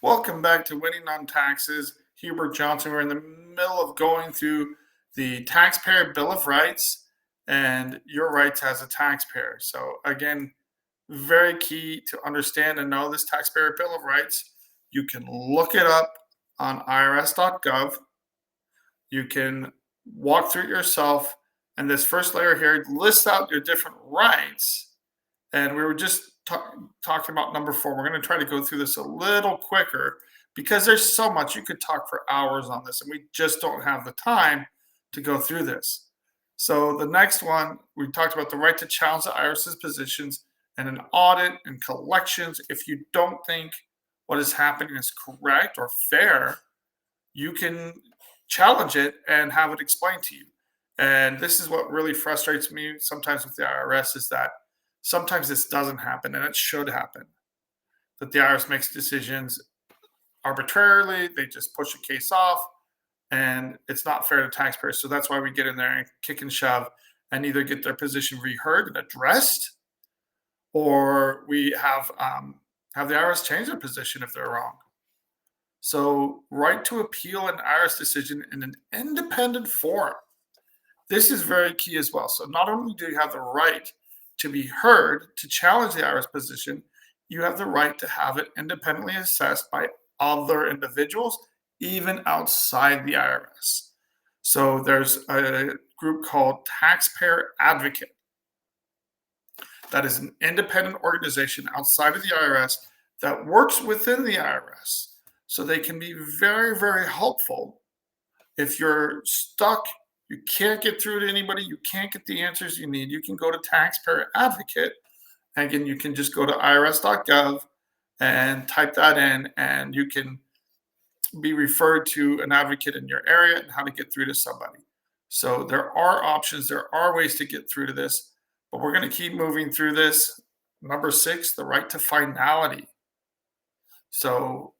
Welcome back to Winning on Taxes. Hubert Johnson. We're in the middle of going through the Taxpayer Bill of Rights and your rights as a taxpayer. So, again, very key to understand and know this Taxpayer Bill of Rights. You can look it up on irs.gov. You can walk through it yourself. And this first layer here lists out your different rights. And we were just talking about number 4. We're going to try to go through this a little quicker because there's so much. You could talk for hours on this, and we just don't have the time to go through this. So the next one, we talked about the right to challenge the IRS's positions and an audit and collections. If you don't think what is happening is correct or fair, you can challenge it and have it explained to you. And this is what really frustrates me sometimes with the IRS is that sometimes this doesn't happen, and it should happen. That the IRS makes decisions arbitrarily, they just push a case off, and it's not fair to taxpayers. So that's why we get in there and kick and shove and either get their position reheard and addressed, or we have the IRS change their position if they're wrong. So, right to appeal an IRS decision in an independent forum. This is very key as well. So, not only do you have the right to be heard to challenge the IRS position, you have the right to have it independently assessed by other individuals, even outside the IRS. So, there's a group called Taxpayer Advocate. That is an independent organization outside of the IRS that works within the IRS. So they can be very, very helpful. If you're stuck, you can't get through to anybody, you can't get the answers you need, you can go to Taxpayer Advocate. Again, you can just go to irs.gov and type that in, and you can be referred to an advocate in your area and how to get through to somebody. So there are options, there are ways to get through to this, but we're going to keep moving through this. Number 6, the right to finality. So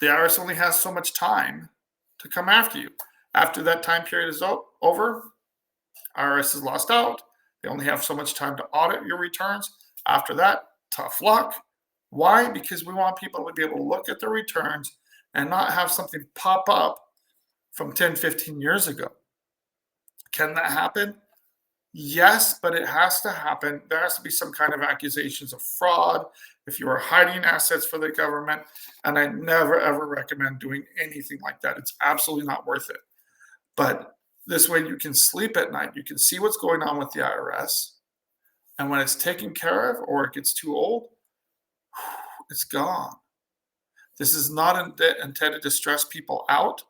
the IRS only has so much time to come after you. After that time period is over, IRS is lost out. They only have so much time to audit your returns. After that, tough luck. Why? Because we want people to be able to look at their returns and not have something pop up from 10, 15 years ago. Can that happen? Yes, but it has to happen. There has to be some kind of accusations of fraud if you are hiding assets for the government. And I never, ever recommend doing anything like that. It's absolutely not worth it. But this way you can sleep at night. You can see what's going on with the IRS. And when it's taken care of or it gets too old, it's gone. This is not intended to stress people out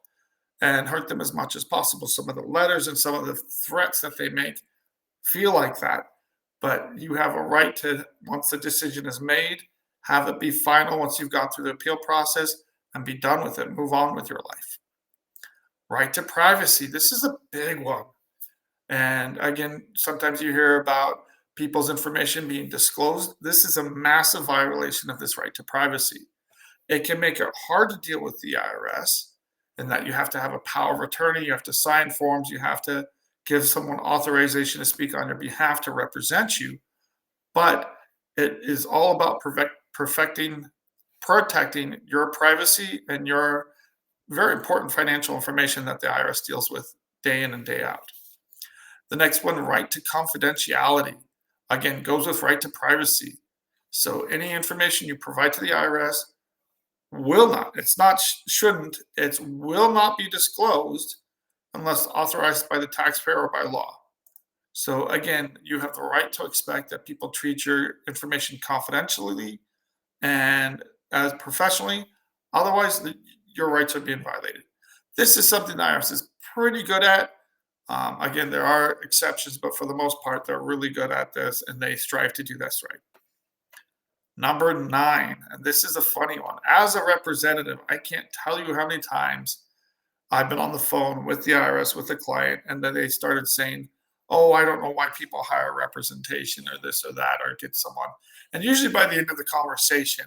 and hurt them as much as possible. Some of the letters and some of the threats that they make feel like that, but you have a right to, once the decision is made, have it be final once you've gone through the appeal process and be done with it, move on with your life. Right to privacy. This is a big one. And again, sometimes you hear about people's information being disclosed. This is a massive violation of this right to privacy. It can make it hard to deal with the IRS in that you have to have a power of attorney, you have to sign forms, you have to give someone authorization to speak on your behalf to represent you. But it is all about protecting your privacy and your very important financial information that the IRS deals with day in and day out. The next one, right to confidentiality. Again, goes with right to privacy. So any information you provide to the IRS will not, it's not shouldn't, it will not be disclosed unless authorized by the taxpayer or by law. So again, you have the right to expect that people treat your information confidentially and as professionally. Otherwise, your rights are being violated. This is something the IRS is pretty good at. Again, there are exceptions, but for the most part, they're really good at this, and they strive to do this right. Number 9, and this is a funny one. As a representative, I can't tell you how many times I've been on the phone with the IRS with a client, and then they started saying, oh, I don't know why people hire representation or this or that or get someone. And usually by the end of the conversation,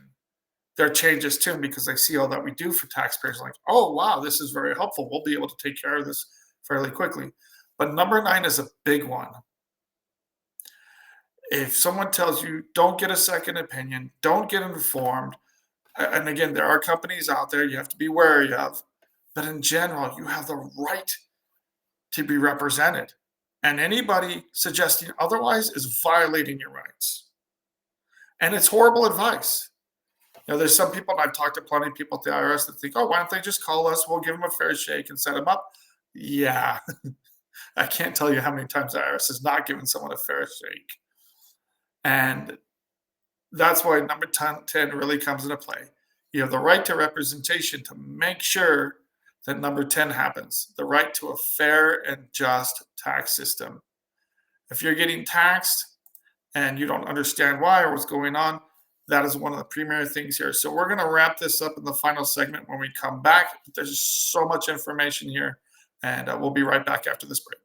there are changes too because they see all that we do for taxpayers. Like, oh, wow, this is very helpful. We'll be able to take care of this fairly quickly. But number 9 is a big one. If someone tells you, don't get a second opinion, don't get informed, And again, there are companies out there you have to be wary of, but in general, you have the right to be represented. And anybody suggesting otherwise is violating your rights. And it's horrible advice. There's some people, and I've talked to plenty of people at the IRS that think, oh, why don't they just call us? We'll give them a fair shake and set them up. Yeah, I can't tell you how many times the IRS has not given someone a fair shake. And that's why number 10 really comes into play. You have the right to representation to make sure that number 10 happens, the right to a fair and just tax system. If you're getting taxed and you don't understand why or what's going on, that is one of the primary things here. So we're going to wrap this up in the final segment when we come back. There's so much information here, and we'll be right back after this break.